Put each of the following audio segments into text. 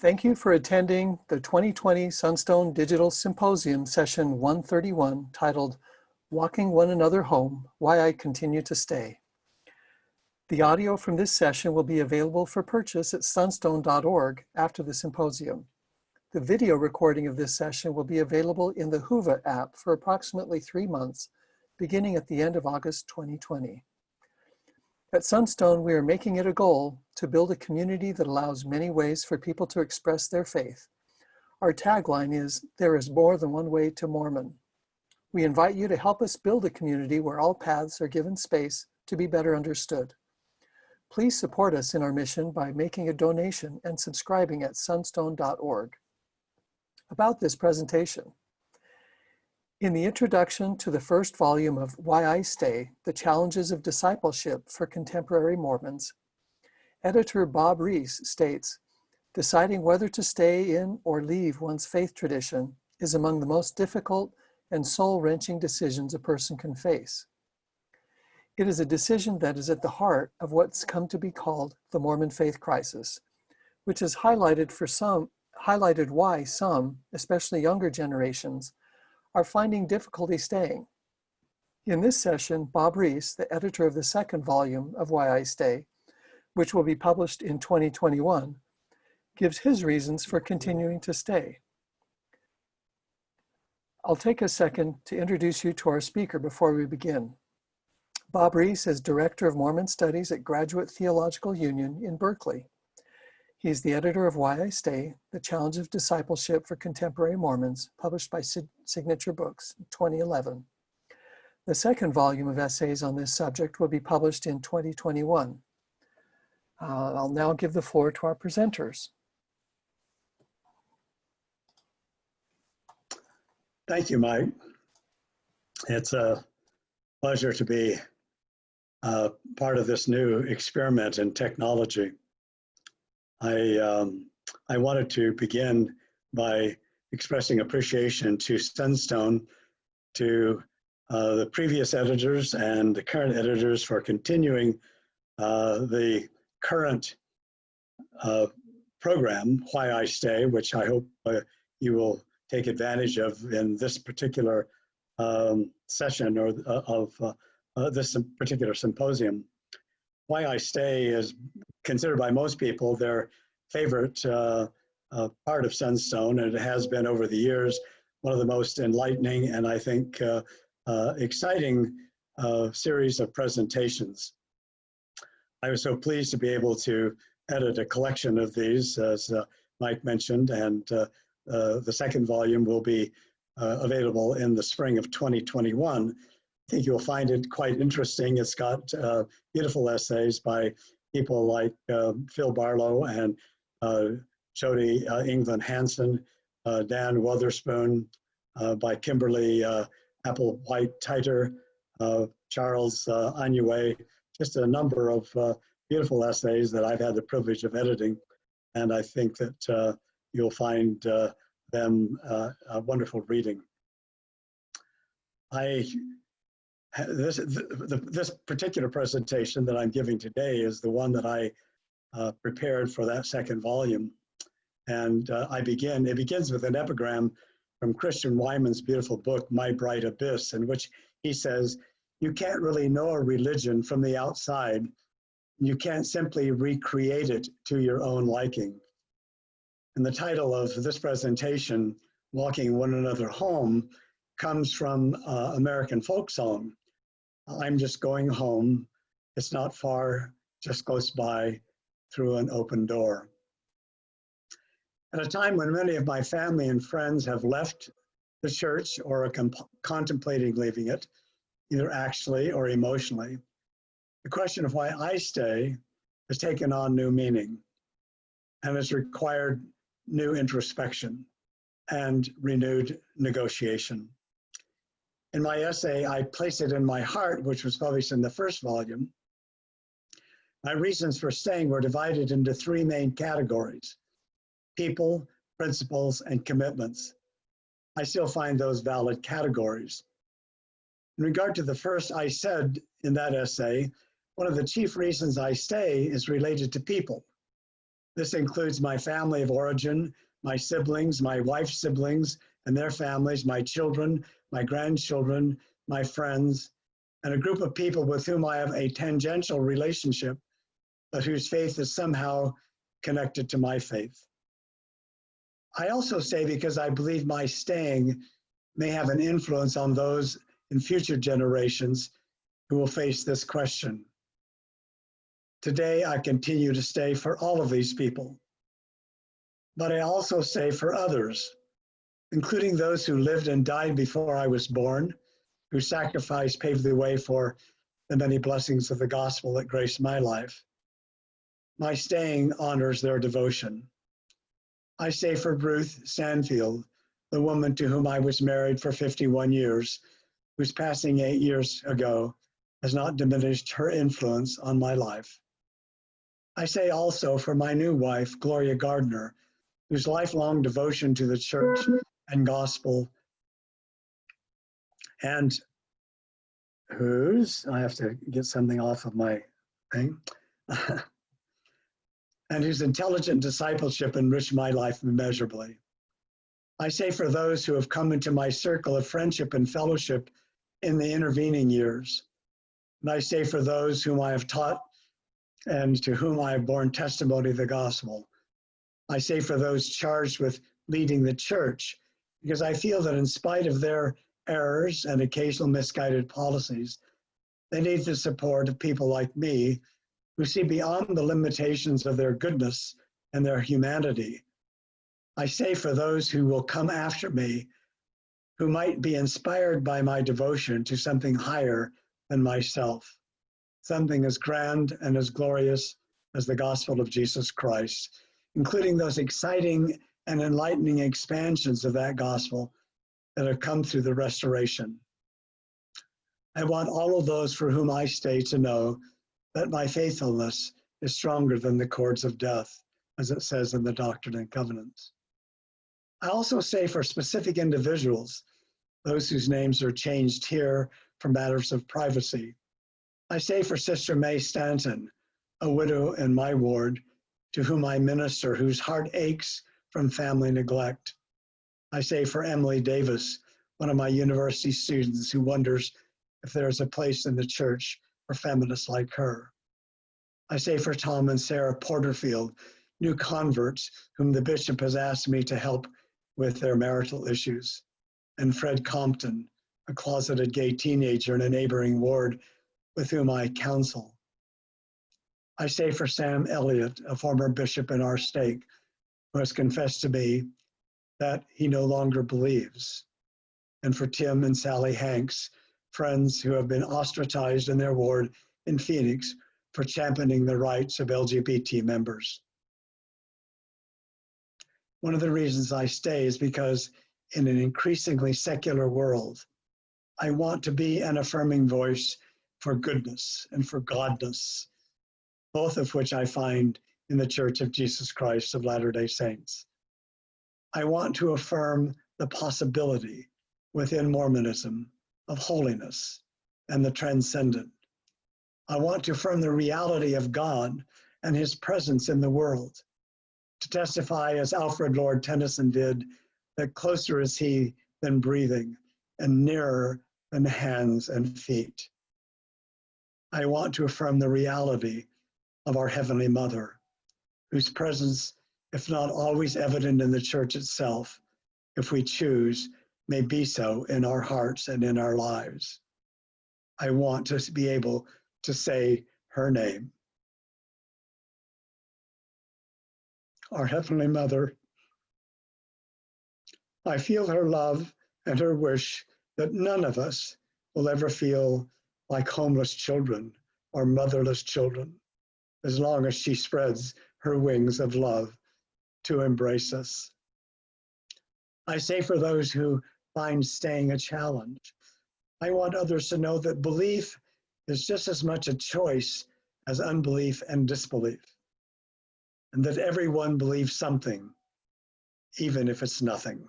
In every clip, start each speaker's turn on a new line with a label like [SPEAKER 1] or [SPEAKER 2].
[SPEAKER 1] Thank you for attending the 2020 Sunstone Digital Symposium Session 131 titled Walking One Another Home, Why I Continue to Stay. The audio from this session will be available for purchase at sunstone.org after the symposium. The video recording of this session will be available in the Whova app for approximately 3 months, beginning at the end of August 2020. At Sunstone, we are making it a goal to build a community that allows many ways for people to express their faith. Our tagline is, "There is more than one way to Mormon." We invite you to help us build a community where all paths are given space to be better understood. Please support us in our mission by making a donation and subscribing at sunstone.org. About this presentation. In the introduction to the first volume of Why I Stay, The Challenges of Discipleship for Contemporary Mormons, editor Bob Rees states, deciding whether to stay in or leave one's faith tradition is among the most difficult and soul-wrenching decisions a person can face. It is a decision that is at the heart of what's come to be called the Mormon Faith Crisis, which has highlighted why some, especially younger generations, are finding difficulty staying. In this session, Bob Rees, the editor of the second volume of Why I Stay, which will be published in 2021, gives his reasons for continuing to stay. I'll take a second to introduce you to our speaker before we begin. Bob Rees is Director of Mormon Studies at Graduate Theological Union in Berkeley. He is the editor of Why I Stay, The Challenges of Discipleship for Contemporary Mormons, published by Signature Books in 2011. The second volume of essays on this subject will be published in 2021. I'll now give the floor to our presenters.
[SPEAKER 2] Thank you, Mike. It's a pleasure to be part of this new experiment in technology. I wanted to begin by expressing appreciation to Sunstone, to the previous editors and the current editors for continuing the current program, Why I Stay, which I hope you will take advantage of in this particular session or of this particular symposium. Why I Stay is considered by most people their favorite part of Sunstone, and it has been over the years one of the most enlightening and I think exciting series of presentations. I was so pleased to be able to edit a collection of these, as Mike mentioned, and the second volume will be available in the spring of 2021. I think you'll find it quite interesting. It's got beautiful essays by people like Phil Barlow and Jody England Hansen, Dan Wotherspoon, by Kimberly Applewhite-Titer, Charles Anouilh, just a number of beautiful essays that I've had the privilege of editing, and I think that you'll find them a wonderful reading. This particular presentation that I'm giving today is the one that I prepared for that second volume. And it begins with an epigram from Christian Wyman's beautiful book, My Bright Abyss, in which he says, you can't really know a religion from the outside. You can't simply recreate it to your own liking. And the title of this presentation, Walking One Another Home, comes from American folk song. I'm just going home. It's not far, just goes by through an open door. At a time when many of my family and friends have left the church or are contemplating leaving it, either actually or emotionally, the question of why I stay has taken on new meaning and has required new introspection and renewed negotiation. In my essay, I Place It in My Heart, which was published in the first volume, my reasons for staying were divided into 3 main categories: people, principles, and commitments. I still find those valid categories. In regard to the first, I said in that essay, one of the chief reasons I stay is related to people. This includes my family of origin, my siblings, my wife's siblings and their families, my children, my grandchildren, my friends, and a group of people with whom I have a tangential relationship, but whose faith is somehow connected to my faith. I also say because I believe my staying may have an influence on those in future generations who will face this question. Today, I continue to stay for all of these people, but I also say for others, including those who lived and died before I was born, whose sacrifice paved the way for the many blessings of the gospel that graced my life. My staying honors their devotion. I say for Ruth Stanfield, the woman to whom I was married for 51 years, whose passing 8 years ago has not diminished her influence on my life. I say also for my new wife, Gloria Gardner, whose lifelong devotion to the church and gospel, and whose, I have to get something off of my thing, and whose intelligent discipleship enriched my life immeasurably. I say for those who have come into my circle of friendship and fellowship in the intervening years, and I say for those whom I have taught and to whom I have borne testimony of the gospel. I say for those charged with leading the church, because I feel that in spite of their errors and occasional misguided policies, they need the support of people like me who see beyond the limitations of their goodness and their humanity. I say for those who will come after me, who might be inspired by my devotion to something higher than myself, something as grand and as glorious as the gospel of Jesus Christ, including those exciting and enlightening expansions of that gospel that have come through the restoration. I want all of those for whom I stay to know that my faithfulness is stronger than the cords of death, as it says in the Doctrine and Covenants. I also say for specific individuals, those whose names are changed here for matters of privacy. I say for Sister May Stanton, a widow in my ward, to whom I minister, whose heart aches from family neglect. I say for Emily Davis, one of my university students who wonders if there is a place in the church for feminists like her. I say for Tom and Sarah Porterfield, new converts whom the bishop has asked me to help with their marital issues, and Fred Compton, a closeted gay teenager in a neighboring ward with whom I counsel. I say for Sam Elliott, a former bishop in our stake, who has confessed to me that he no longer believes, and for Tim and Sally Hanks, friends who have been ostracized in their ward in Phoenix for championing the rights of LGBT members. One of the reasons I stay is because in an increasingly secular world, I want to be an affirming voice for goodness and for godness, both of which I find in the Church of Jesus Christ of Latter-day Saints. I want to affirm the possibility within Mormonism of holiness and the transcendent. I want to affirm the reality of God and his presence in the world, to testify, as Alfred Lord Tennyson did, that closer is he than breathing and nearer than hands and feet. I want to affirm the reality of our Heavenly Mother, whose presence, if not always evident in the church itself, if we choose, may be so in our hearts and in our lives. I want to be able to say her name. Our Heavenly Mother, I feel her love and her wish that none of us will ever feel like homeless children or motherless children, as long as she spreads her wings of love to embrace us. I say for those who find staying a challenge, I want others to know that belief is just as much a choice as unbelief and disbelief, and that everyone believes something, even if it's nothing.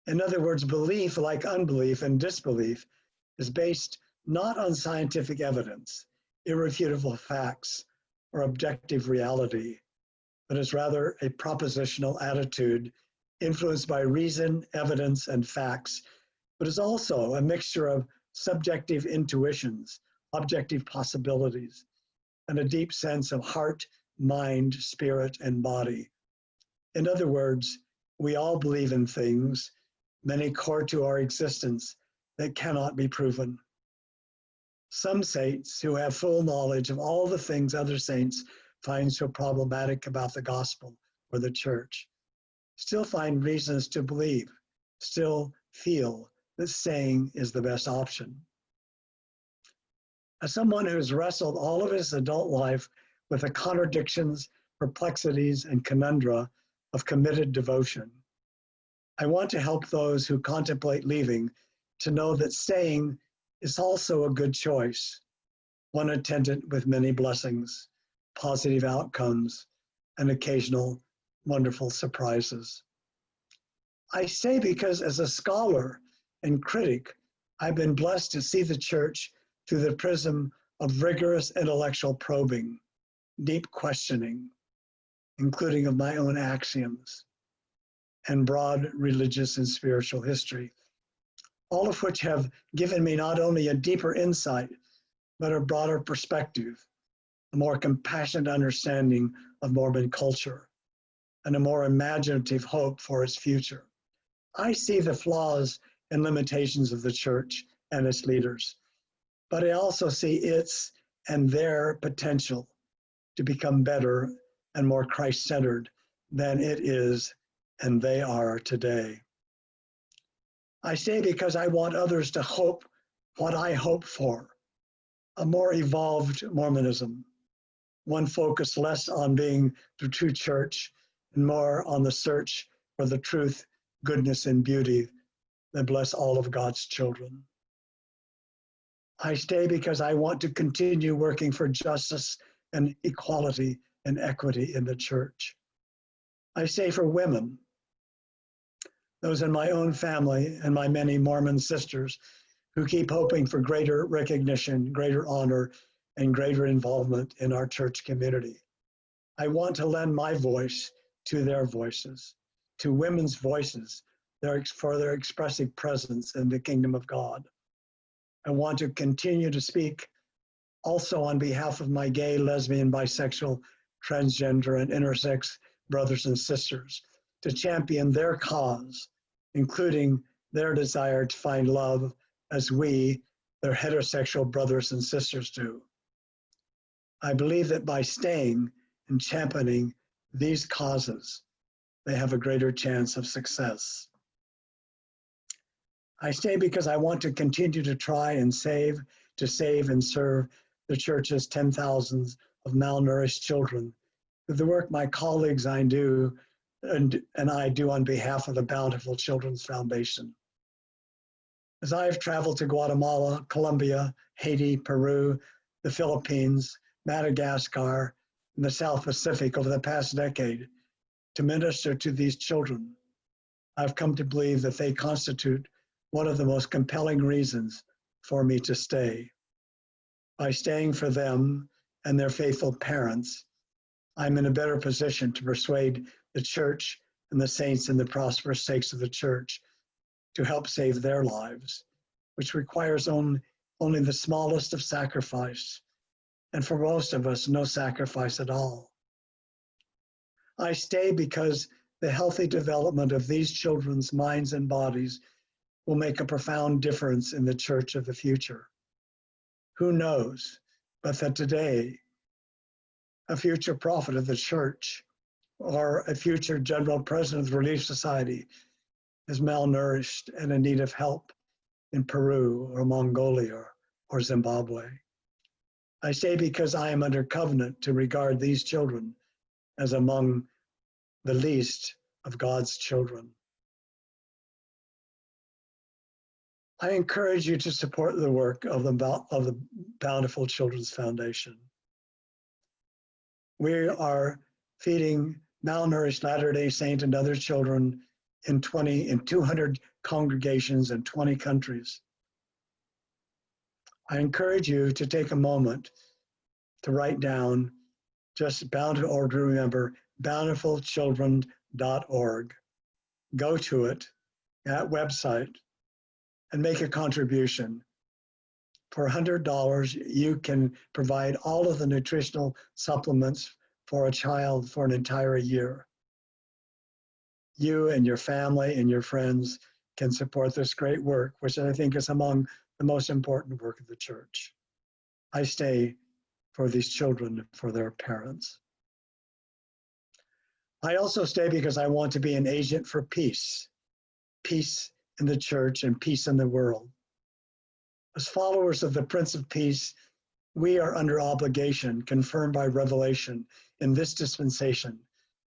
[SPEAKER 2] In other words, belief, like unbelief and disbelief, is based not on scientific evidence, irrefutable facts, or objective reality, but is rather a propositional attitude influenced by reason, evidence, and facts, but is also a mixture of subjective intuitions, objective possibilities, and a deep sense of heart, mind, spirit, and body. In other words, we all believe in things, many core to our existence, that cannot be proven. Some saints who have full knowledge of all the things other saints find so problematic about the gospel or the church still find reasons to believe, still feel that staying is the best option. As someone who has wrestled all of his adult life with the contradictions, perplexities, and conundra of committed devotion, I want to help those who contemplate leaving to know that staying is also a good choice, one attendant with many blessings, positive outcomes, and occasional wonderful surprises. I stay because as a scholar and critic, I've been blessed to see the church through the prism of rigorous intellectual probing, deep questioning, including of my own axioms, and broad religious and spiritual history, all of which have given me not only a deeper insight, but a broader perspective, a more compassionate understanding of Mormon culture, and a more imaginative hope for its future. I see the flaws and limitations of the church and its leaders, but I also see its and their potential to become better and more Christ-centered than it is and they are today. I stay because I want others to hope what I hope for, a more evolved Mormonism, one focused less on being the true church and more on the search for the truth, goodness, and beauty that bless all of God's children. I stay because I want to continue working for justice and equality and equity in the church. I stay for women, those in my own family and my many Mormon sisters who keep hoping for greater recognition, greater honor, and greater involvement in our church community. I want to lend my voice to their voices, to women's voices for their expressive presence in the kingdom of God. I want to continue to speak also on behalf of my gay, lesbian, bisexual, transgender, and intersex brothers and sisters to champion their cause, including their desire to find love as we, their heterosexual brothers and sisters, do. I believe that by staying and championing these causes, they have a greater chance of success. I stay because I want to continue to try and save and serve the church's 10,000s of malnourished children through the work my colleagues I do and I do on behalf of the Bountiful Children's Foundation. As I have traveled to Guatemala, Colombia, Haiti, Peru, the Philippines, Madagascar, and the South Pacific over the past decade to minister to these children, I've come to believe that they constitute one of the most compelling reasons for me to stay. By staying for them and their faithful parents, I'm in a better position to persuade the church and the saints in the prosperous stakes of the church to help save their lives, which requires only the smallest of sacrifice, and for most of us, no sacrifice at all. I stay because the healthy development of these children's minds and bodies will make a profound difference in the church of the future. Who knows, but that today, a future prophet of the church or a future general president of the Relief Society is malnourished and in need of help in Peru or Mongolia or Zimbabwe. I say because I am under covenant to regard these children as among the least of God's children. I encourage you to support the work of the Bountiful Children's Foundation. We are feeding malnourished Latter-day Saint and other children in 200 congregations in 20 countries. I encourage you to take a moment to write down just or to remember bountifulchildren.org. Go to it, that website, and make a contribution. For $100, you can provide all of the nutritional supplements for a child for an entire year. You and your family and your friends can support this great work, which I think is among the most important work of the church. I stay for these children, for their parents. I also stay because I want to be an agent for peace, peace in the church and peace in the world. As followers of the Prince of Peace, we are under obligation, confirmed by revelation in this dispensation,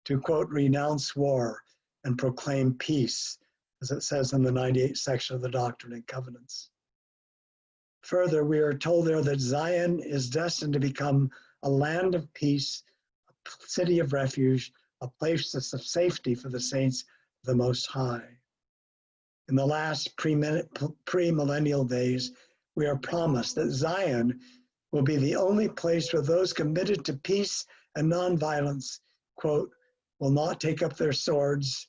[SPEAKER 2] to, quote, renounce war and proclaim peace, as it says in the 98th section of the Doctrine and Covenants. Further, we are told there that Zion is destined to become a land of peace, a city of refuge, a place of safety for the saints of the Most High. In the last pre-millennial days, we are promised that Zion will be the only place where those committed to peace and nonviolence, quote, will not take up their swords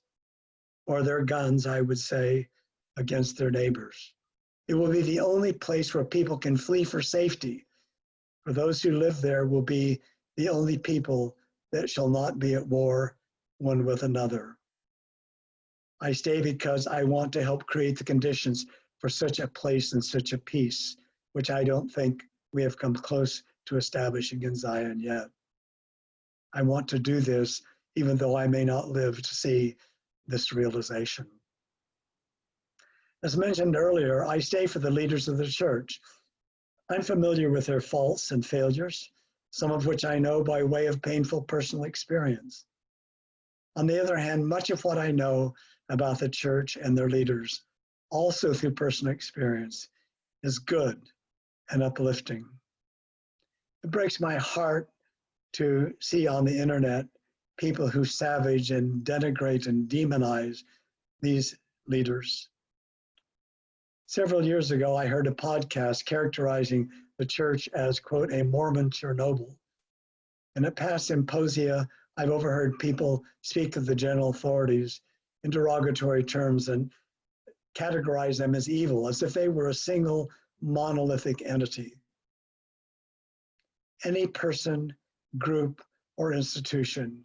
[SPEAKER 2] or their guns, I would say, against their neighbors. It will be the only place where people can flee for safety. For those who live there will be the only people that shall not be at war one with another. I stay because I want to help create the conditions for such a place and such a peace, which I don't think we have come close to establishing in Zion yet. I want to do this even though I may not live to see this realization. As mentioned earlier, I stay for the leaders of the church. I'm familiar with their faults and failures, some of which I know by way of painful personal experience. On the other hand, much of what I know about the church and their leaders, also through personal experience, is good and uplifting. It breaks my heart to see on the internet people who savage and denigrate and demonize these leaders. Several years ago, I heard a podcast characterizing the church as, quote, a Mormon Chernobyl. And at past symposia, I've overheard people speak of the general authorities in derogatory terms and categorize them as evil, as if they were a single monolithic entity. Any person, group, or institution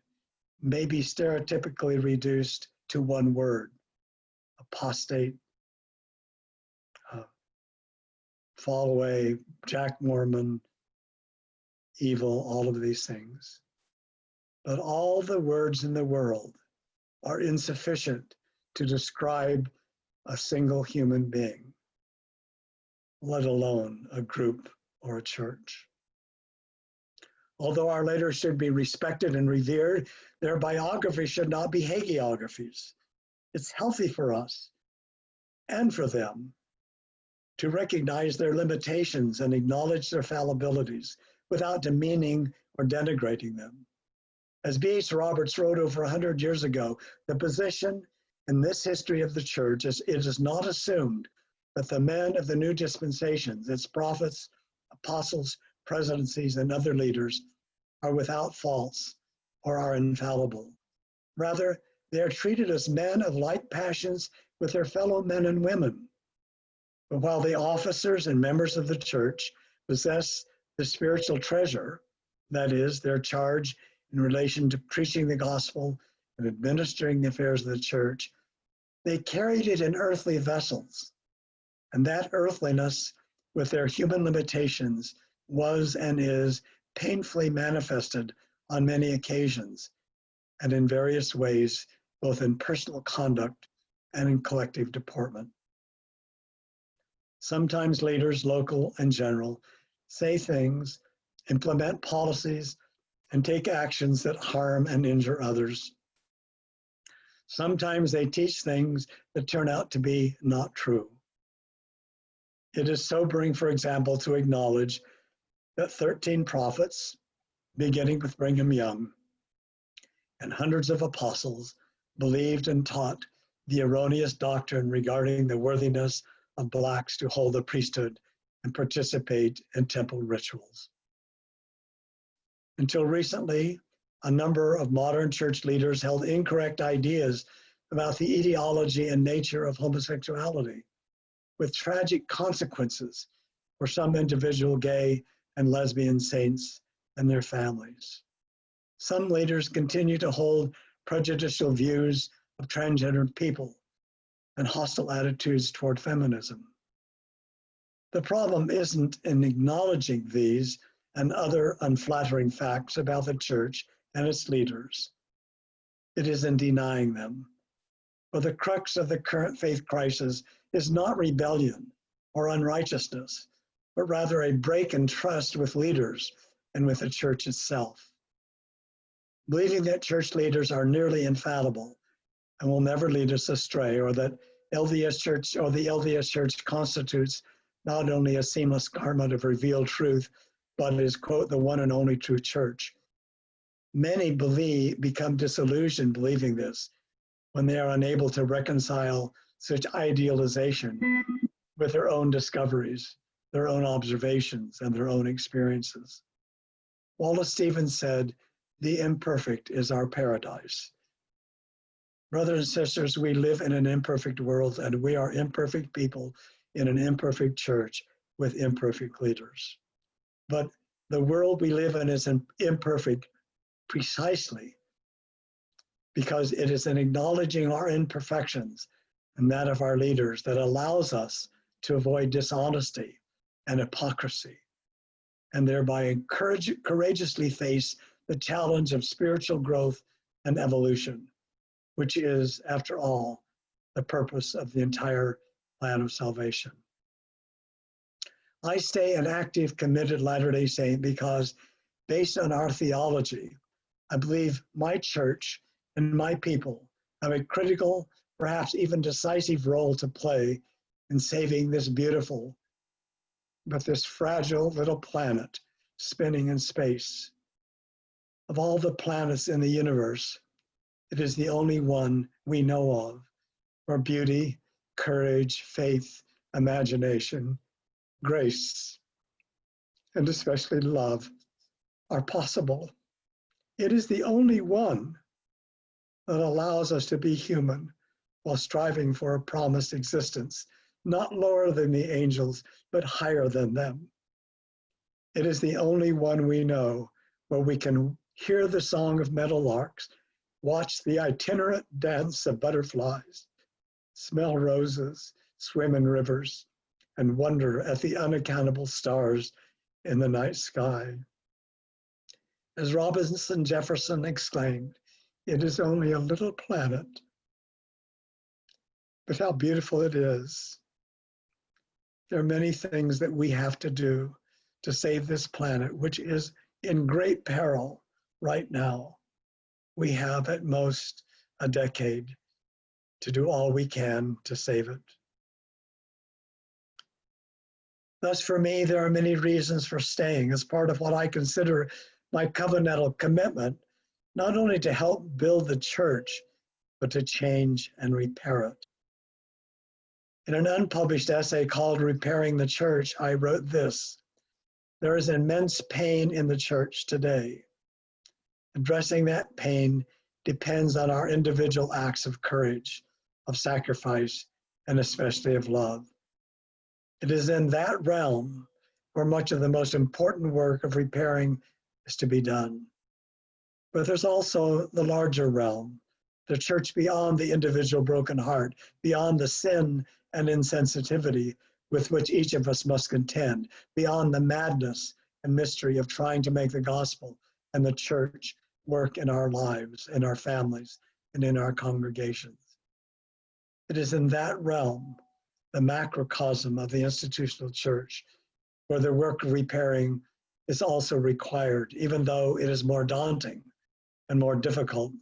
[SPEAKER 2] may be stereotypically reduced to one word: apostate, fall away, Jack Mormon, evil, all of these things. But all the words in the world are insufficient to describe a single human being, let alone a group or a church. Although our leaders should be respected and revered, their biographies should not be hagiographies. It's healthy for us and for them to recognize their limitations and acknowledge their fallibilities without demeaning or denigrating them. As B.H. Roberts wrote over 100 years ago, the position in this history of the church is it is not assumed that the men of the new dispensations, its prophets, apostles, presidencies, and other leaders, are without faults or are infallible. Rather, they are treated as men of like passions with their fellow men and women. But while the officers and members of the church possess the spiritual treasure, that is, their charge in relation to preaching the gospel and administering the affairs of the church, they carried it in earthly vessels. And that earthliness, with their human limitations, was and is painfully manifested on many occasions and in various ways, both in personal conduct and in collective deportment. Sometimes leaders, local and general, say things, implement policies, and take actions that harm and injure others. Sometimes they teach things that turn out to be not true. It is sobering, for example, to acknowledge that 13 prophets, beginning with Brigham Young, and hundreds of apostles believed and taught the erroneous doctrine regarding the worthiness of blacks to hold the priesthood and participate in temple rituals. Until recently, A number of modern church leaders held incorrect ideas about the etiology and nature of homosexuality, with tragic consequences for some individual gay and lesbian saints and their families. Some leaders continue to hold prejudicial views of transgender people and hostile attitudes toward feminism. The problem isn't in acknowledging these and other unflattering facts about the church and its leaders. It is in denying them. For the crux of the current faith crisis is not rebellion or unrighteousness, but rather a break in trust with leaders and with the church itself. Believing that church leaders are nearly infallible and will never lead us astray, or that LDS Church or the LDS Church constitutes not only a seamless garment of revealed truth, but is, quote, the one and only true church. Many become disillusioned believing this when they are unable to reconcile such idealization with their own discoveries, their own observations, and their own experiences. Wallace Stevens said, "The imperfect is our paradise." Brothers and sisters, we live in an imperfect world, and we are imperfect people in an imperfect church with imperfect leaders. But the world we live in is imperfect precisely because it is in acknowledging our imperfections and that of our leaders that allows us to avoid dishonesty and hypocrisy, and thereby courageously face the challenge of spiritual growth and evolution, which is, after all, the purpose of the entire plan of salvation. I stay an active, committed Latter-day Saint because, based on our theology, I believe my church and my people have a critical, perhaps even decisive role to play in saving this beautiful, but this fragile little planet spinning in space. Of all the planets in the universe, it is the only one we know of where beauty, courage, faith, imagination, grace, and especially love are possible. It is the only one that allows us to be human while striving for a promised existence, not lower than the angels, but higher than them. It is the only one we know where we can hear the song of meadowlarks, watch the itinerant dance of butterflies, smell roses, swim in rivers, and wonder at the unaccountable stars in the night sky. As Robinson Jefferson exclaimed, "It is only a little planet, but how beautiful it is." There are many things that we have to do to save this planet, which is in great peril right now. We have at most a decade to do all we can to save it. Thus, for me, there are many reasons for staying as part of what I consider my covenantal commitment, not only to help build the church, but to change and repair it. In an unpublished essay called Repairing the Church, I wrote this: "There is immense pain in the church today. Addressing that pain depends on our individual acts of courage, of sacrifice, and especially of love. It is in that realm where much of the most important work of repairing is to be done. But there's also the larger realm, the church beyond the individual broken heart, beyond the sin and insensitivity with which each of us must contend, beyond the madness and mystery of trying to make the gospel and the church work in our lives, in our families, and in our congregations. It is in that realm, the macrocosm of the institutional church, where the work of repairing is also required, even though it is more daunting and more difficult,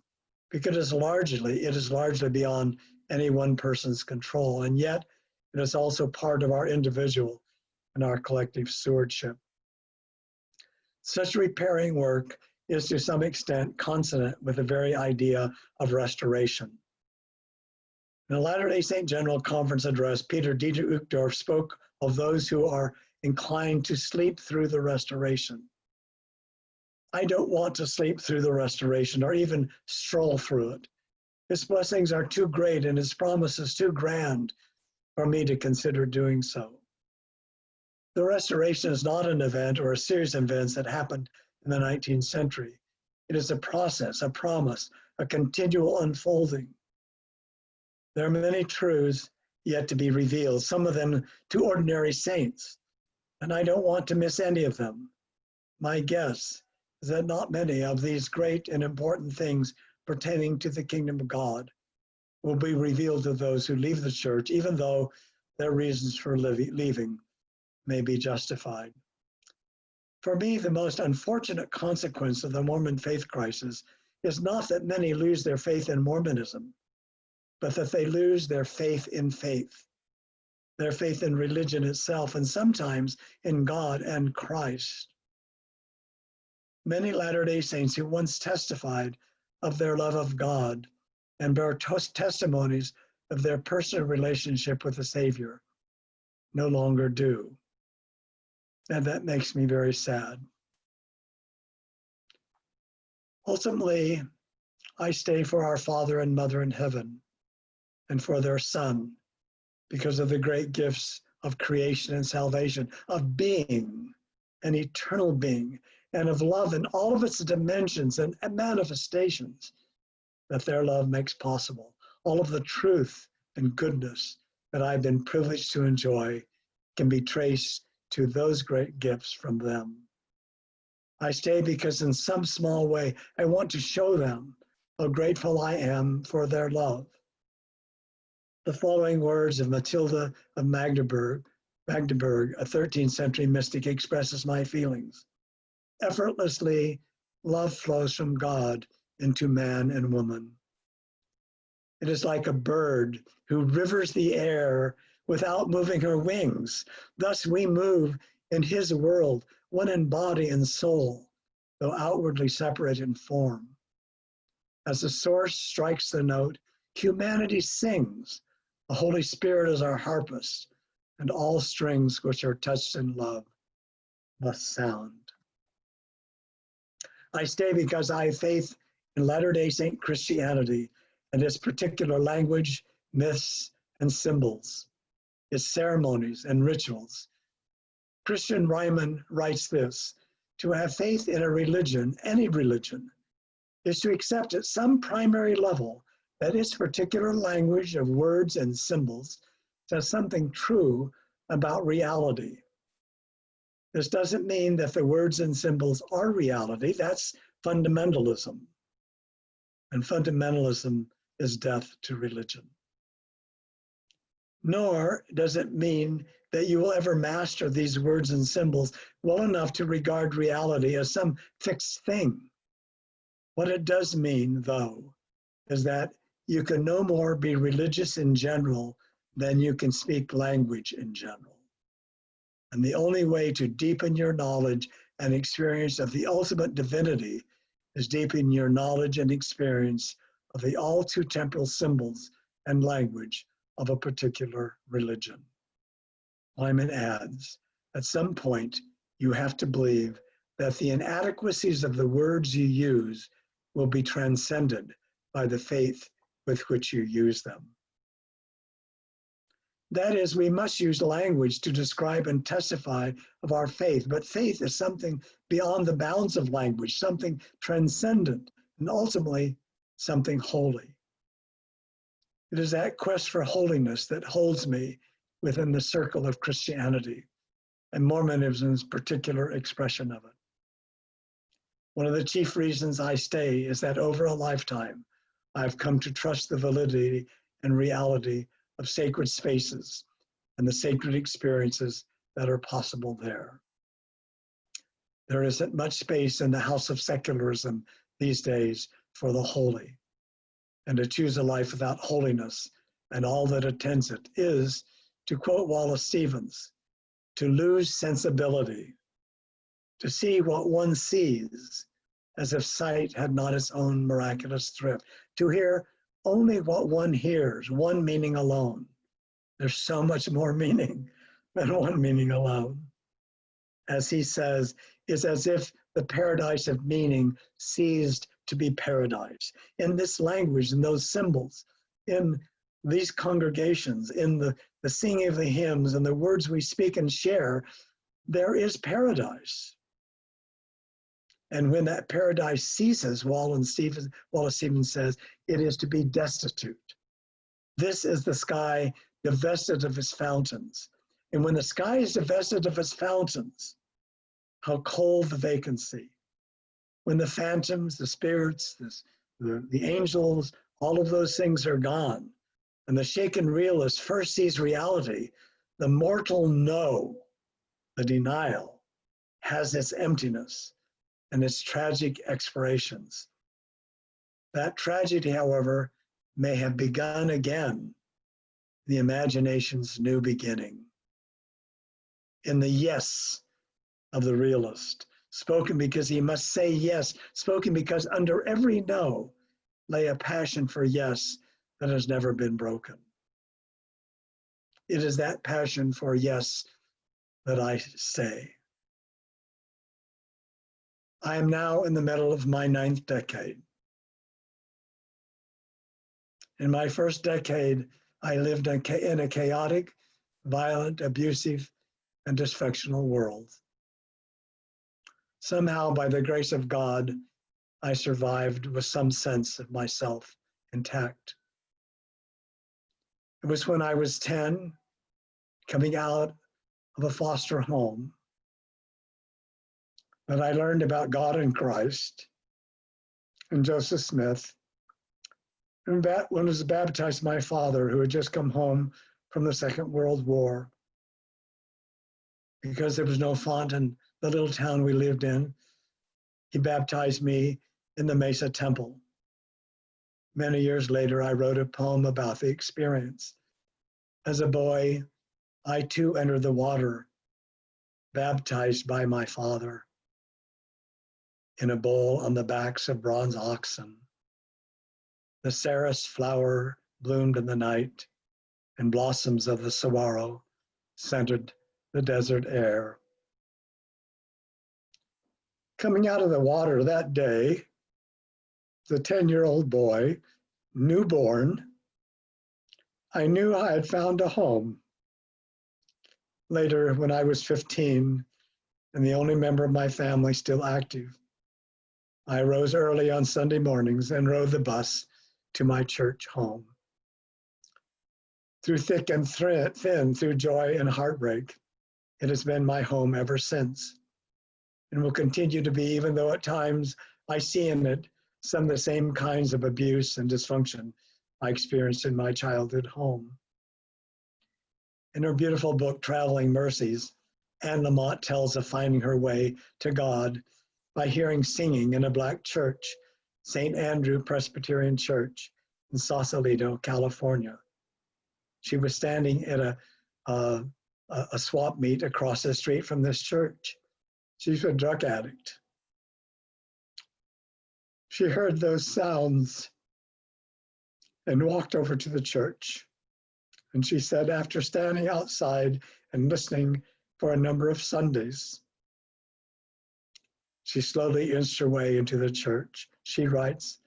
[SPEAKER 2] because it is largely beyond any one person's control, and yet it is also part of our individual and our collective stewardship. Such repairing work is to some extent consonant with the very idea of restoration. In a Latter-day Saint General Conference address, Peter Dieter Uchtdorf spoke of those who are inclined to sleep through the restoration. I don't want to sleep through the restoration or even stroll through it. Its blessings are too great and its promises too grand for me to consider doing so. The restoration is not an event or a series of events that happened in the 19th century. It is a process, a promise, a continual unfolding. There are many truths yet to be revealed, some of them to ordinary saints, and I don't want to miss any of them. My guess is that not many of these great and important things pertaining to the kingdom of God will be revealed to those who leave the church, even though their reasons for leaving may be justified. For me, the most unfortunate consequence of the Mormon faith crisis is not that many lose their faith in Mormonism, but that they lose their faith in religion itself, and sometimes in God and Christ. Many Latter-day Saints who once testified of their love of God and bear testimonies of their personal relationship with the Savior no longer do. And that makes me very sad. Ultimately, I stay for our Father and Mother in heaven and for their Son because of the great gifts of creation and salvation, of being, an eternal being, and of love in all of its dimensions and manifestations that their love makes possible. All of the truth and goodness that I've been privileged to enjoy can be traced to those great gifts from them. I stay because in some small way, I want to show them how grateful I am for their love. The following words of Matilda of Magdeburg, a 13th century mystic, expresses my feelings. Effortlessly, love flows from God into man and woman. It is like a bird who rivers the air without moving her wings. Thus we move in his world, one in body and soul, though outwardly separate in form. As the source strikes the note, humanity sings. The Holy Spirit is our harpist, and all strings which are touched in love must sound. I stay because I have faith in Latter-day Saint Christianity and its particular language, myths, and symbols, its ceremonies and rituals. Christian Ryman writes this: to have faith in a religion, any religion, is to accept at some primary level that its particular language of words and symbols says something true about reality. This doesn't mean that the words and symbols are reality. That's fundamentalism. And fundamentalism is death to religion. Nor does it mean that you will ever master these words and symbols well enough to regard reality as some fixed thing. What it does mean, though, is that you can no more be religious in general than you can speak language in general. And the only way to deepen your knowledge and experience of the ultimate divinity is deepen your knowledge and experience of the all too temporal symbols and language of a particular religion. Lyman adds, at some point, you have to believe that the inadequacies of the words you use will be transcended by the faith with which you use them. That is, we must use language to describe and testify of our faith, but faith is something beyond the bounds of language, something transcendent, and ultimately something holy. It is that quest for holiness that holds me within the circle of Christianity, and Mormonism's particular expression of it. One of the chief reasons I stay is that over a lifetime, I've come to trust the validity and reality of sacred spaces and the sacred experiences that are possible there. There isn't much space in the house of secularism these days for the holy. And to choose a life without holiness and all that attends it is, to quote Wallace Stevens, to lose sensibility, to see what one sees as if sight had not its own miraculous thrift, to hear only what one hears, one meaning alone. There's so much more meaning than one meaning alone. As he says, it's as if the paradise of meaning ceased to be paradise. In this language, in those symbols, in these congregations, in the singing of the hymns and the words we speak and share, there is paradise. And when that paradise ceases, Wallace Stevens says, it is to be destitute. This is the sky divested of its fountains. And when the sky is divested of its fountains, how cold the vacancy. When the phantoms, the spirits, the angels, all of those things are gone. And the shaken realist first sees reality. The mortal no, the denial, has its emptiness and its tragic expirations. That tragedy, however, may have begun again, the imagination's new beginning. In the yes of the realist, spoken because he must say yes, spoken because under every no lay a passion for yes that has never been broken. It is that passion for yes that I say. I am now in the middle of my 9th decade. In my first decade, I lived in a chaotic, violent, abusive, and dysfunctional world. Somehow, by the grace of God, I survived with some sense of myself intact. It was when I was 10, coming out of a foster home, that I learned about God and Christ and Joseph Smith, and when I was baptized, my father, who had just come home from the Second World War. Because there was no font in the little town we lived in, he baptized me in the Mesa Temple. Many years later, I wrote a poem about the experience. As a boy, I too entered the water, baptized by my father, in a bowl on the backs of bronze oxen. The cerise flower bloomed in the night, and blossoms of the saguaro scented the desert air. Coming out of the water that day, the 10-year-old boy, newborn, I knew I had found a home. Later, when I was 15 and the only member of my family still active, I rose early on Sunday mornings and rode the bus to my church home. Through thick and thin, through joy and heartbreak, it has been my home ever since, and will continue to be, even though at times I see in it some of the same kinds of abuse and dysfunction I experienced in my childhood home. In her beautiful book, Traveling Mercies, Anne Lamott tells of finding her way to God by hearing singing in a Black church, St. Andrew Presbyterian Church in Sausalito, California. She was standing at a swap meet across the street from this church. She's a drug addict. She heard those sounds and walked over to the church. And she said, after standing outside and listening for a number of Sundays, she slowly inched her way into the church. She writes,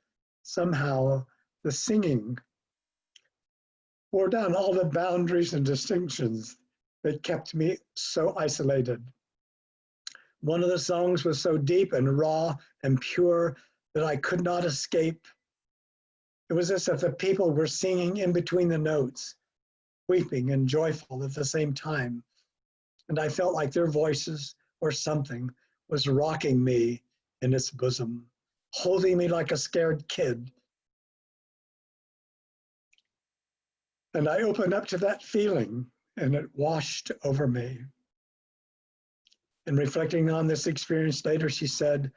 [SPEAKER 2] somehow the singing wore down all the boundaries and distinctions that kept me so isolated. One of the songs was so deep and raw and pure that I could not escape. It was as if the people were singing in between the notes, weeping and joyful at the same time. And I felt like their voices or something was rocking me in its bosom, holding me like a scared kid. And I opened up to that feeling, and it washed over me. And reflecting on this experience later, she said,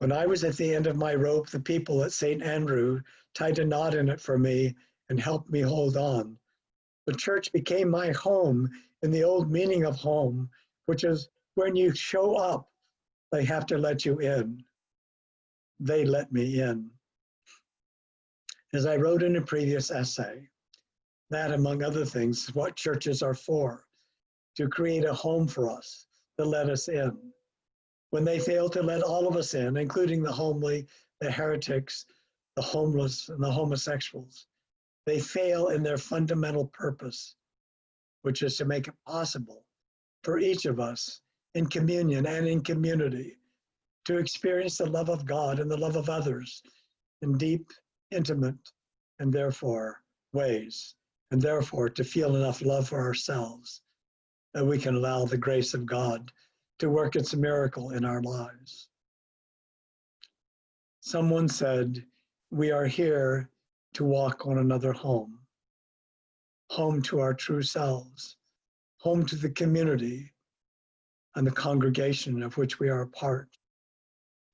[SPEAKER 2] when I was at the end of my rope, the people at St. Andrew tied a knot in it for me and helped me hold on. The church became my home in the old meaning of home, which is when you show up, they have to let you in. They let me in. As I wrote in a previous essay, that, among other things, is what churches are for, to create a home for us, to let us in. when they fail to let all of us in, including the homely, the heretics, the homeless, and the homosexuals. They fail in their fundamental purpose, which is to make it possible for each of us in communion and in community to experience the love of God and the love of others in deep, intimate, and therefore ways, and therefore to feel enough love for ourselves that we can allow the grace of God to work its miracle in our lives. Someone said, we are here to walk one another home, home to our true selves, home to the community and the congregation of which we are a part,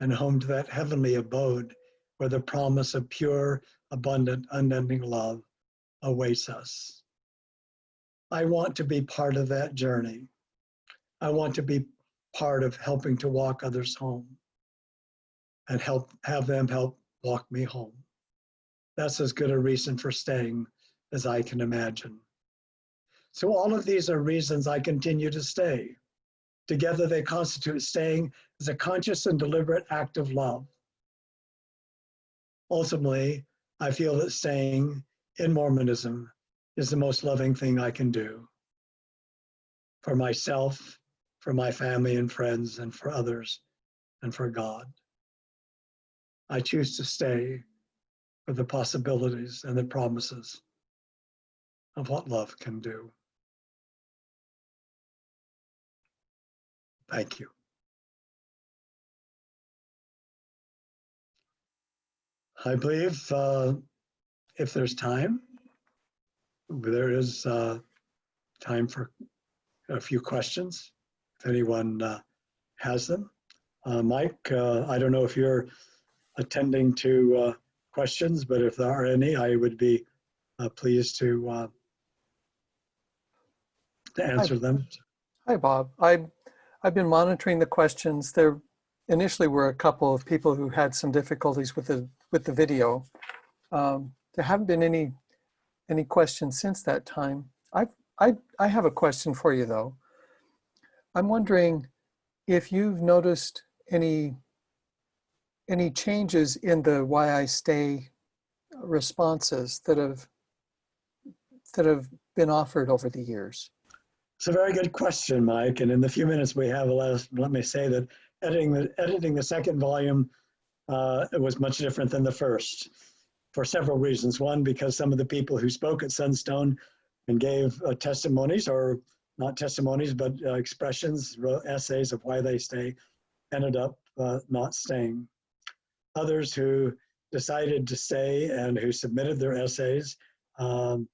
[SPEAKER 2] and home to that heavenly abode where the promise of pure, abundant, unending love awaits us. I want to be part of that journey. I want to be part of helping to walk others home and have them help walk me home. That's as good a reason for staying as I can imagine. So all of these are reasons I continue to stay. Together they constitute staying as a conscious and deliberate act of love. Ultimately, I feel that staying in Mormonism is the most loving thing I can do for myself, for my family and friends, and for others, and for God. I choose to stay for the possibilities and the promises of what love can do. Thank you. I believe if there's time, there is time for a few questions, if anyone has them. Mike, I don't know if you're attending to questions, but if there are any, I would be pleased to answer them.
[SPEAKER 1] Hi, Bob. I've been monitoring the questions. There initially were a couple of people who had some difficulties with the video. There haven't been any questions since that time. I have a question for you though. I'm wondering if you've noticed any changes in the Why I Stay responses that have been offered over the years.
[SPEAKER 2] It's a very good question, Mike. And in the few minutes we have left, let me say that editing the second volume it was much different than the first for several reasons. One, because some of the people who spoke at Sunstone and gave testimonies, or not testimonies, but expressions, essays of why they stay, ended up not staying. Others who decided to stay and who submitted their essays found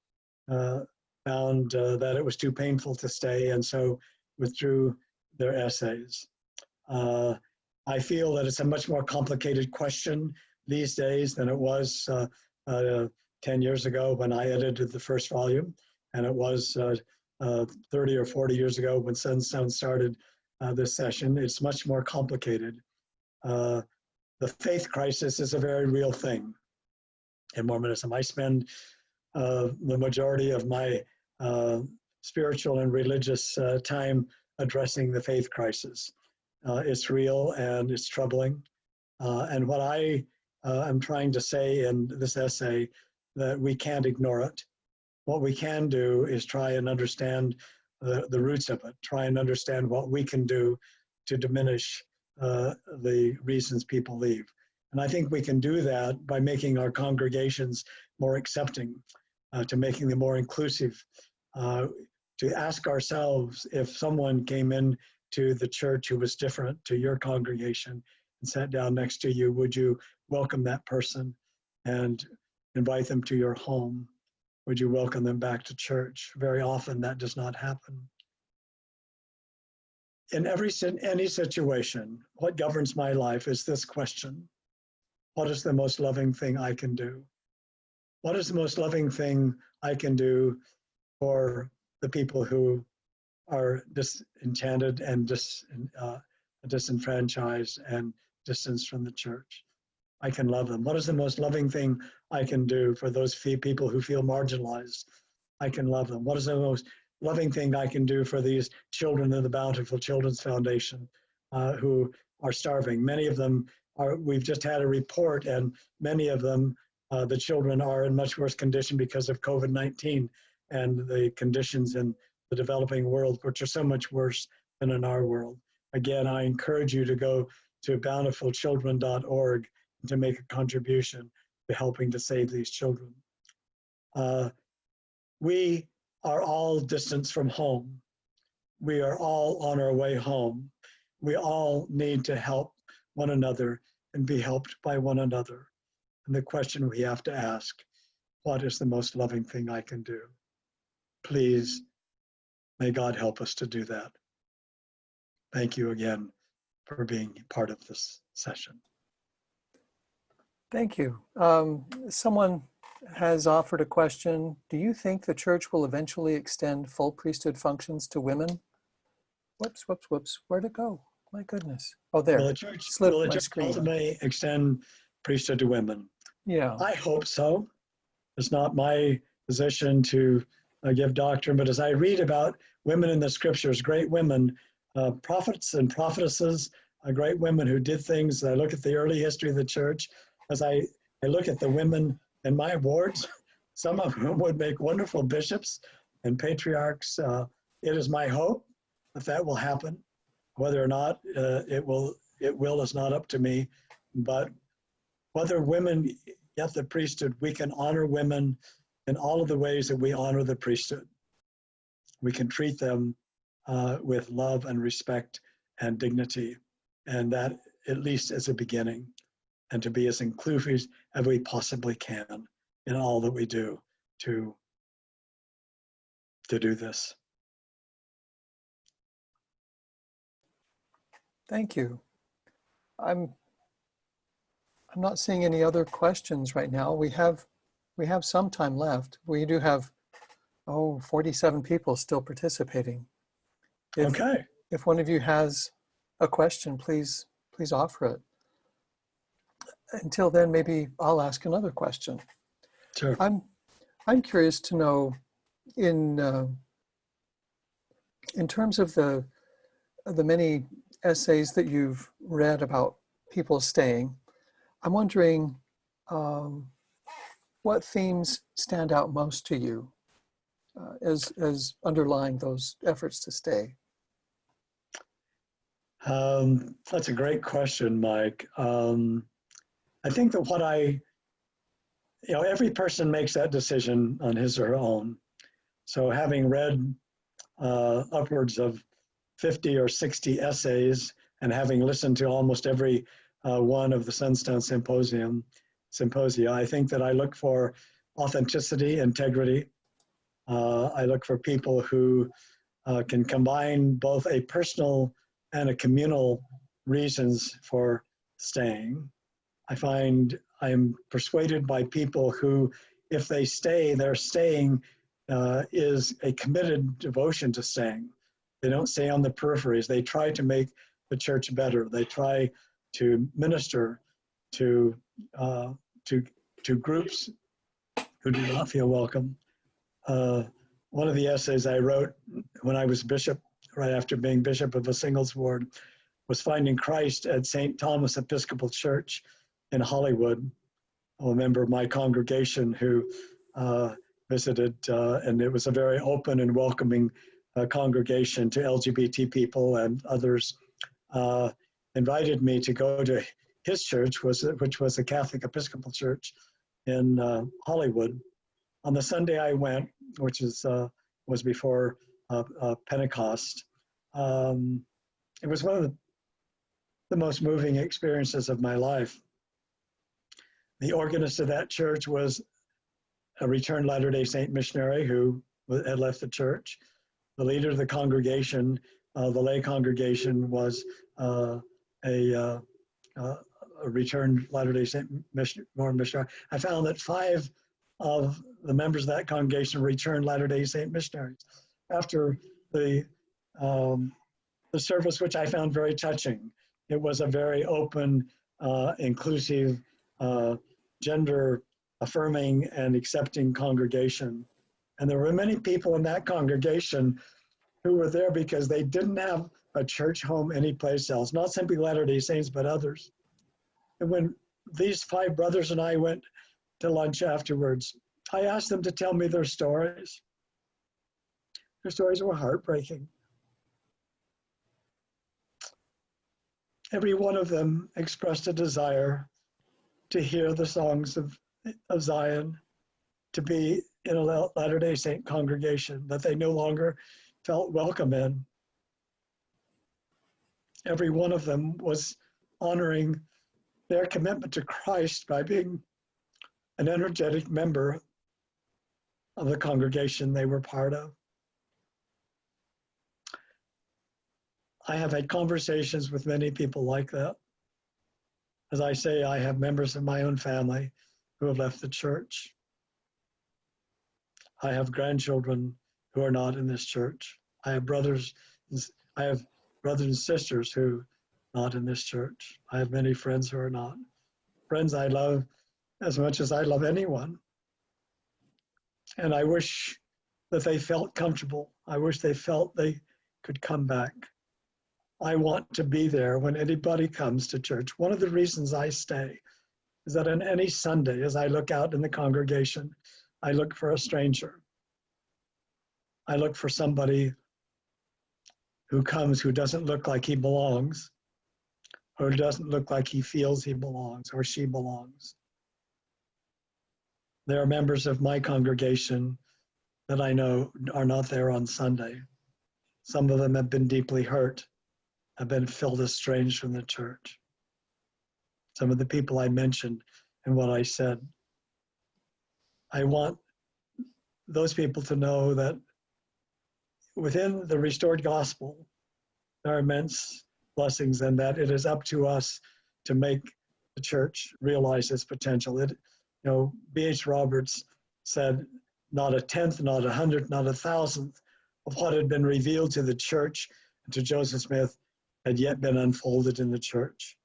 [SPEAKER 2] that it was too painful to stay, and so withdrew their essays. I feel that it's a much more complicated question these days than it was 10 years ago when I edited the first volume, and it was 30 or 40 years ago when Sunstone started this session. It's much more complicated. The faith crisis is a very real thing in Mormonism. I spend the majority of my spiritual and religious time addressing the faith crisis. It's real and it's troubling. And what I am trying to say in this essay, that we can't ignore it. What we can do is try and understand the roots of it, try and understand what we can do to diminish the reasons people leave. And I think we can do that by making our congregations more accepting, to making them more inclusive, to ask ourselves, if someone came in to the church who was different to your congregation and sat down next to you, would you welcome that person and invite them to your home? Would you welcome them back to church? Very often that does not happen. In any situation, what governs my life is this question: what is the most loving thing I can do? What is the most loving thing I can do for the people who are disenchanted and disenfranchised and distanced from the church? I can love them. What is the most loving thing I can do for those few people who feel marginalized? I can love them. What is the most loving thing I can do for these children of the Bountiful Children's Foundation who are starving. Many of them are, we've just had a report, and many of them, the children are in much worse condition because of COVID-19 and the conditions in the developing world, which are so much worse than in our world. Again, I encourage you to go to bountifulchildren.org to make a contribution to helping to save these children. We are all distant from home. We are all on our way home. We all need to help one another and be helped by one another. And the question we have to ask, what is the most loving thing I can do? Please, may God help us to do that. Thank you again for being part of this session.
[SPEAKER 1] Thank you. Someone has offered a question. Do you think the church will eventually extend full priesthood functions to women? Whoops, whoops, whoops. Where'd it go? My goodness. Oh, there.
[SPEAKER 2] Will the church,
[SPEAKER 1] Slipped my screen.
[SPEAKER 2] ultimately extend priesthood to women?
[SPEAKER 1] Yeah.
[SPEAKER 2] I hope so. It's not my position to give doctrine, but as I read about women in the scriptures, great women, prophets and prophetesses, great women who did things. I look at the early history of the church. As I look at the women in my wards, some of whom would make wonderful bishops and patriarchs. It is my hope that that will happen. Whether or not it will is not up to me. But whether women get the priesthood, we can honor women in all of the ways that we honor the priesthood. We can treat them with love and respect and dignity, and that at least is a beginning, and to be as inclusive as we possibly can in all that we do to do this.
[SPEAKER 1] Thank you. I'm not seeing any other questions right now. We have some time left. We do have 47 people still participating.
[SPEAKER 2] Okay.
[SPEAKER 1] If one of you has a question, please offer it. Until then, maybe I'll ask another question.
[SPEAKER 2] Sure.
[SPEAKER 1] I'm curious to know, in terms of the many essays that you've read about people staying, I'm wondering what themes stand out most to you as underlying those efforts to stay.
[SPEAKER 2] That's a great question, Mike. I think that every person makes that decision on his or her own. So having read upwards of 50 or 60 essays and having listened to almost every one of the Sunstone Symposia, I think that I look for authenticity, integrity. I look for people who can combine both a personal and a communal reasons for staying. I find I'm persuaded by people who, if they stay, their staying is a committed devotion to staying. They don't stay on the peripheries. They try to make the church better. They try to minister to groups who do not feel welcome. One of the essays I wrote when I was bishop, right after being bishop of a singles ward, was Finding Christ at St. Thomas Episcopal Church in Hollywood. A member of my congregation who visited, and it was a very open and welcoming congregation to LGBT people and others, invited me to go to his church, which was the Catholic Episcopal Church in Hollywood. On the Sunday I went, which was before Pentecost, it was one of the most moving experiences of my life. The organist of that church was a returned Latter-day Saint missionary who had left the church. The leader of the congregation, the lay congregation, was a returned Latter-day Saint Mormon missionary. I found that 5 of the members of that congregation returned Latter-day Saint missionaries. After the service, which I found very touching, it was a very open, inclusive, gender affirming and accepting congregation. And there were many people in that congregation who were there because they didn't have a church home anyplace else, not simply Latter-day Saints, but others. And when these 5 brothers and I went to lunch afterwards, I asked them to tell me their stories. Their stories were heartbreaking. Every one of them expressed a desire to hear the songs of Zion, to be in a Latter-day Saint congregation that they no longer felt welcome in. Every one of them was honoring their commitment to Christ by being an energetic member of the congregation they were part of. I have had conversations with many people like that. As I say, I have members of my own family who have left the church. I have grandchildren who are not in this church. I have brothers and sisters who are not in this church. I have many friends who are not. Friends I love as much as I love anyone. And I wish that they felt comfortable. I wish they felt they could come back. I want to be there when anybody comes to church. One of the reasons I stay is that on any Sunday, as I look out in the congregation, I look for a stranger. I look for somebody who comes who doesn't look like he belongs, or doesn't look like he feels he belongs or she belongs. There are members of my congregation that I know are not there on Sunday. Some of them have been deeply hurt, have been felt estranged from the church. Some of the people I mentioned and what I said. I want those people to know that within the restored gospel, there are immense blessings, and that it is up to us to make the church realize its potential. B.H. Roberts said, not a tenth, not 100th, not 1,000th of what had been revealed to the church and to Joseph Smith had yet been unfolded in the church.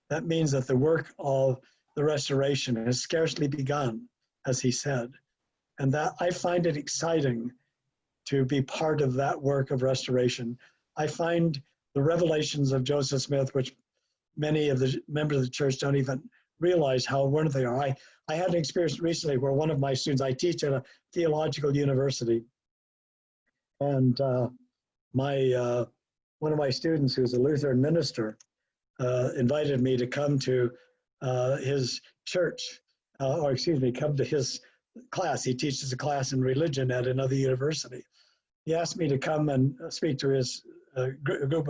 [SPEAKER 2] That means that the work of the restoration has scarcely begun, as he said. And that I find it exciting to be part of that work of restoration. I find the revelations of Joseph Smith, which many of the members of the church don't even realize how wonderful they are. I had an experience recently where one of my students, I teach at a theological university, and one of my students, who's a Lutheran minister, invited me to come to his church, come to his class. He teaches a class in religion at another university. He asked me to come and speak to his group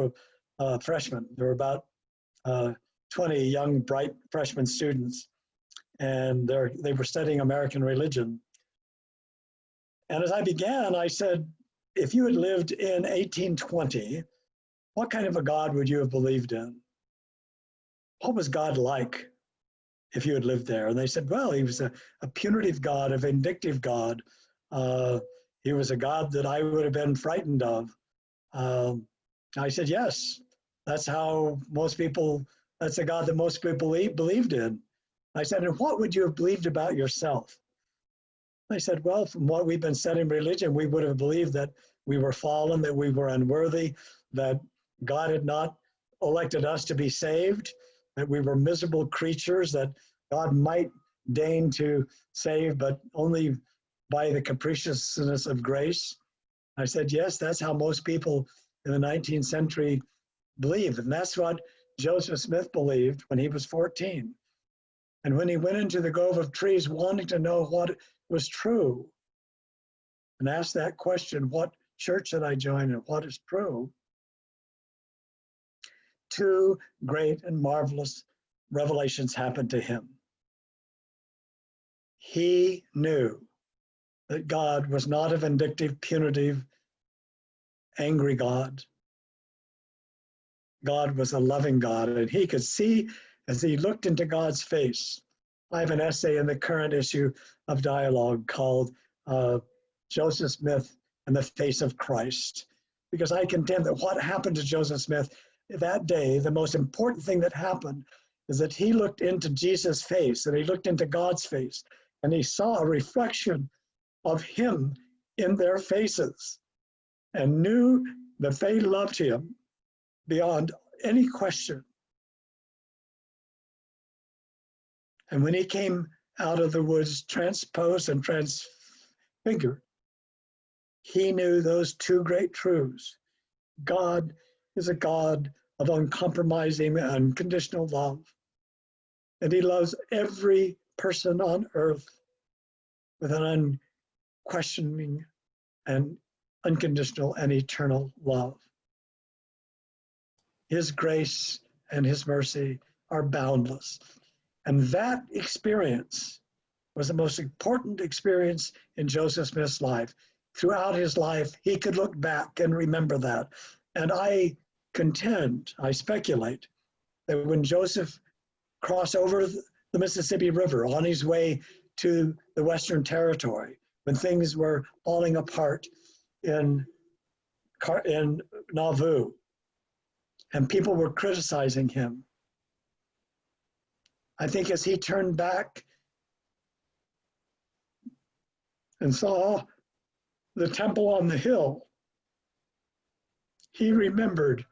[SPEAKER 2] of freshmen. There were about 20 young, bright freshman students, and they were studying American religion. And as I began, I said, if you had lived in 1820, what kind of a God would you have believed in? What was God like if you had lived there? And they said, well, he was a punitive God, a vindictive God. He was a God that I would have been frightened of. I said, yes, that's how that's the God that most people believed in. I said, and what would you have believed about yourself? They said, well, from what we've been studying religion, we would have believed that we were fallen, that we were unworthy, that God had not elected us to be saved, that we were miserable creatures, that God might deign to save, but only by the capriciousness of grace. I said, yes, that's how most people in the 19th century believed. And that's what Joseph Smith believed when he was 14. And when he went into the Grove of Trees wanting to know what was true and asked that question, what church should I join and what is true? 2 great and marvelous revelations happened to him. He knew that God was not a vindictive, punitive, angry God. God was a loving God, and he could see as he looked into God's face. I have an essay in the current issue of Dialogue called Joseph Smith and the Face of Christ, because I contend that what happened to Joseph Smith that day, the most important thing that happened is that he looked into Jesus' face and he looked into God's face and he saw a reflection of him in their faces. and knew that they loved him beyond any question. And when he came out of the woods transposed and transfigured, he knew those two great truths. God is a God of uncompromising and unconditional love. And he loves every person on earth with an unquestioning and unconditional and eternal love. His grace and his mercy are boundless. And that experience was the most important experience in Joseph Smith's life. Throughout his life, he could look back and remember that. And I contend, I speculate, that when Joseph crossed over the Mississippi River on his way to the Western Territory, when things were falling apart in Nauvoo, and people were criticizing him, I think as he turned back and saw the temple on the hill, he remembered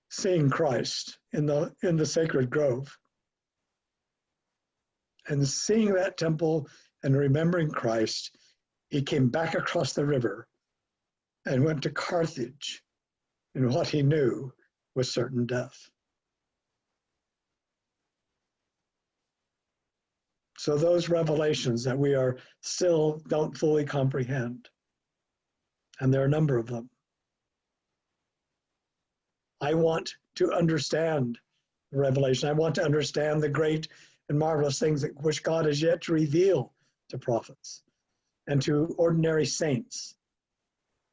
[SPEAKER 2] seeing Christ in the sacred grove. And seeing that temple and remembering Christ, he came back across the river and went to Carthage in what he knew was certain death. So those revelations that we are still don't fully comprehend, and there are a number of them. I want to understand the revelation. I want to understand the great and marvelous things which God has yet to reveal to prophets and to ordinary saints.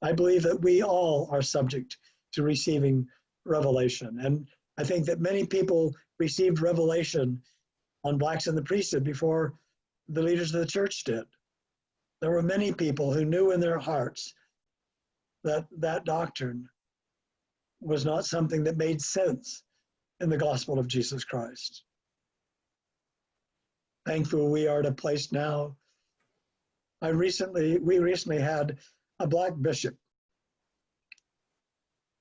[SPEAKER 2] I believe that we all are subject to receiving revelation. And I think that many people received revelation on blacks in the priesthood before the leaders of the church did. There were many people who knew in their hearts that that doctrine was not something that made sense in the gospel of Jesus Christ. Thankful we are at a place now. We recently had a black bishop,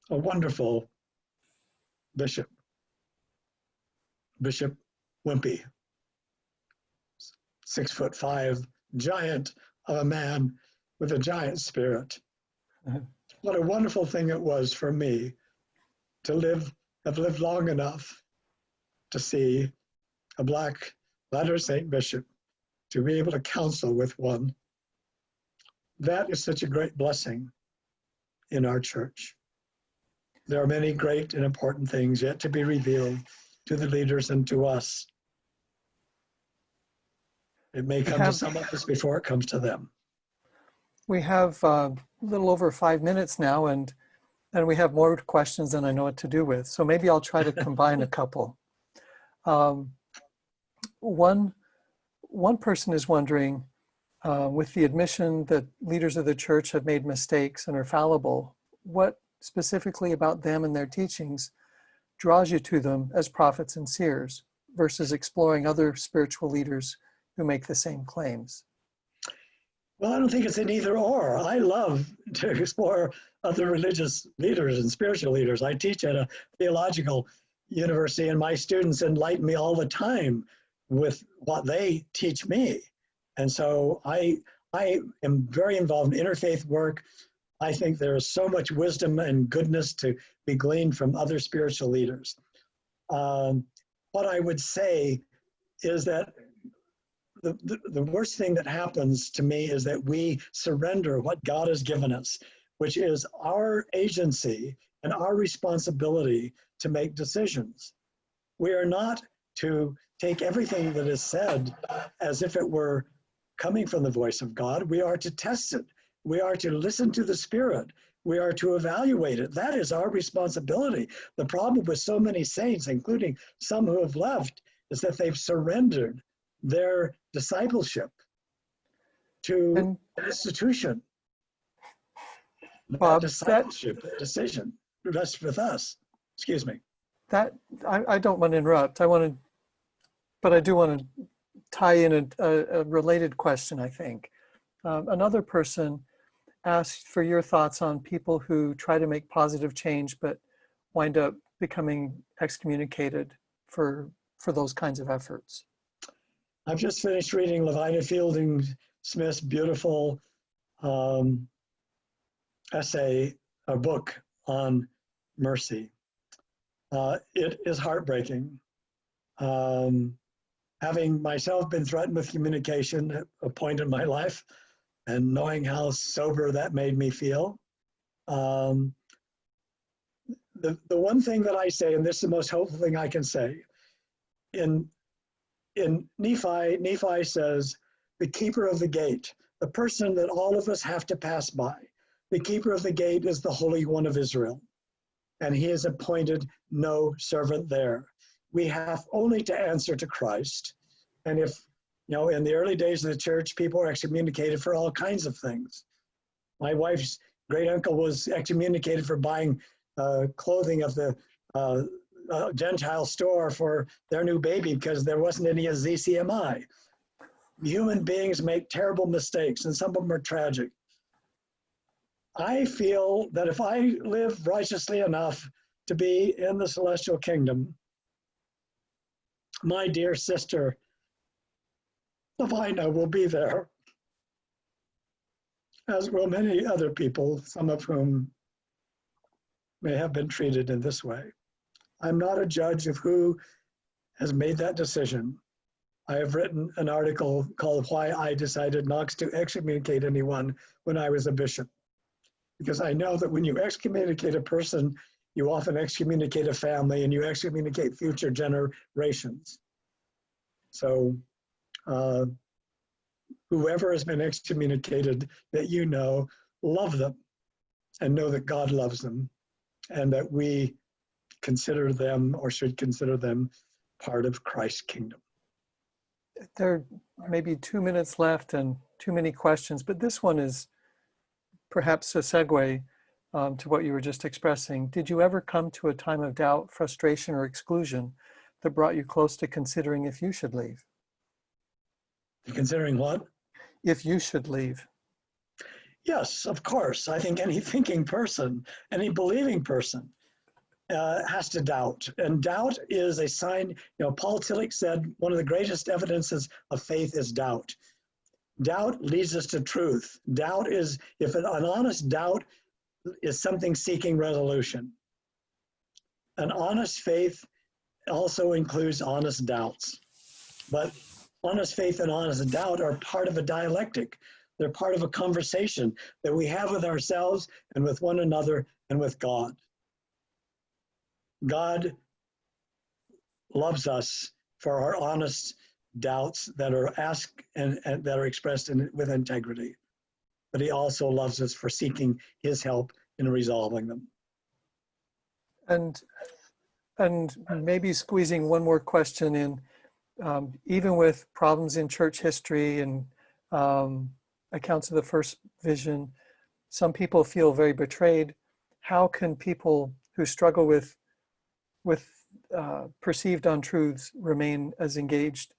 [SPEAKER 2] a wonderful bishop, Bishop Wimpy, 6'5", giant of a man with a giant spirit. What a wonderful thing it was for me to have lived long enough to see a black Latter-day Saint bishop, to be able to counsel with one. That is such a great blessing in our church. There are many great and important things yet to be revealed to the leaders and to us. It may come to some of us before it comes to them.
[SPEAKER 1] We have a little over 5 minutes now, and we have more questions than I know what to do with. So maybe I'll try to combine a couple. One person is wondering, with the admission that leaders of the church have made mistakes and are fallible, what specifically about them and their teachings draws you to them as prophets and seers versus exploring other spiritual leaders who make the same claims?
[SPEAKER 2] Well, I don't think it's an either or. I love to explore other religious leaders and spiritual leaders. I teach at a theological university, and my students enlighten me all the time with what they teach me. And so I am very involved in interfaith work. I think there is so much wisdom and goodness to be gleaned from other spiritual leaders. What I would say is that the worst thing that happens to me is that we surrender what God has given us, which is our agency and our responsibility to make decisions. We are not to take everything that is said as if it were coming from the voice of God. We are to test it. We are to listen to the Spirit. We are to evaluate it. That is our responsibility. The problem with so many saints, including some who have left, is that they've surrendered their discipleship to an institution.
[SPEAKER 1] Bob,
[SPEAKER 2] that discipleship decision rests with us. Excuse me.
[SPEAKER 1] I don't want to interrupt. But I do want to tie in a related question, I think. Another person ask for your thoughts on people who try to make positive change but wind up becoming excommunicated for those kinds of efforts.
[SPEAKER 2] I've just finished reading Levina Fielding Smith's beautiful essay, a book on mercy. It is heartbreaking. Having myself been threatened with communication at a point in my life and knowing how sober that made me feel. The one thing that I say, and this is the most hopeful thing I can say, in Nephi says, the keeper of the gate, the person that all of us have to pass by. The keeper of the gate is the Holy One of Israel, and he has appointed no servant there. We have only to answer to Christ. And if, in the early days of the church, people were excommunicated for all kinds of things. My wife's great uncle was excommunicated for buying clothing of the Gentile store for their new baby because there wasn't any ZCMI. Human beings make terrible mistakes, and some of them are tragic. I feel that if I live righteously enough to be in the celestial kingdom, my dear sister Levina will be there, as will many other people, some of whom may have been treated in this way. I'm not a judge of who has made that decision. I have written an article called Why I Decided Not to Excommunicate Anyone When I Was a Bishop. Because I know that when you excommunicate a person, you often excommunicate a family and you excommunicate future generations. So whoever has been excommunicated that love them and know that God loves them and that we consider them or should consider them part of Christ's kingdom.
[SPEAKER 1] There may be 2 minutes left and too many questions, but this one is perhaps a segue to what you were just expressing. Did you ever come to a time of doubt, frustration, or exclusion that brought you close to considering if you should leave?
[SPEAKER 2] Considering what?
[SPEAKER 1] If you should leave.
[SPEAKER 2] Yes, of course. I think any thinking person, any believing person has to doubt. And doubt is a sign, Paul Tillich said, one of the greatest evidences of faith is doubt. Doubt leads us to truth. Doubt is, if an honest doubt is something seeking resolution. An honest faith also includes honest doubts. But honest faith and honest doubt are part of a dialectic. They're part of a conversation that we have with ourselves and with one another and with God. God loves us for our honest doubts that are asked and that are expressed with integrity. But he also loves us for seeking his help in resolving them.
[SPEAKER 1] And maybe squeezing one more question in, even with problems in church history and accounts of the first vision, some people feel very betrayed. How can people who struggle with perceived untruths remain as engaged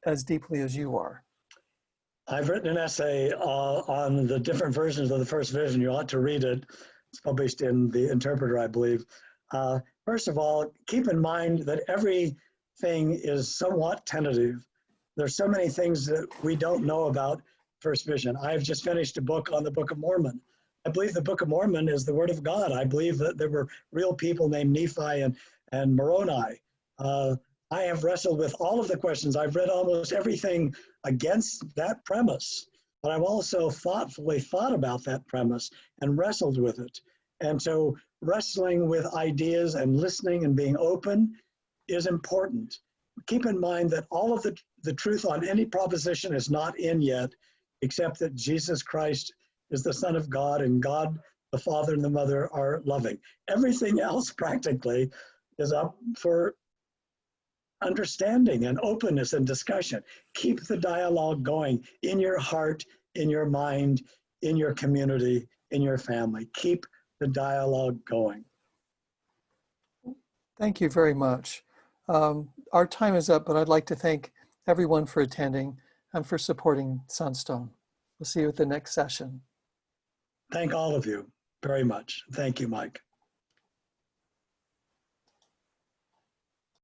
[SPEAKER 1] as deeply as you are?
[SPEAKER 2] I've written an essay on the different versions of the first vision. You ought to read it. It's published in the Interpreter, I believe. First of all, keep in mind that everything is somewhat tentative. There's so many things that we don't know about first vision. I've just finished a book on the Book of Mormon. I believe the Book of Mormon is the Word of God. I believe that there were real people named Nephi and Moroni. I have wrestled with all of the questions. I've read almost everything against that premise, but I've also thoughtfully thought about that premise and wrestled with it. And so wrestling with ideas and listening and being open is important. Keep in mind that all of the truth on any proposition is not in yet, except that Jesus Christ is the Son of God and God, the Father and the Mother are loving. Everything else practically is up for understanding and openness and discussion. Keep the dialogue going in your heart, in your mind, in your community, in your family. Keep the dialogue going.
[SPEAKER 1] Thank you very much. Our time is up, but I'd like to thank everyone for attending and for supporting Sunstone. We'll see you at the next session.
[SPEAKER 2] thank all of you very much. Thank you, Mike.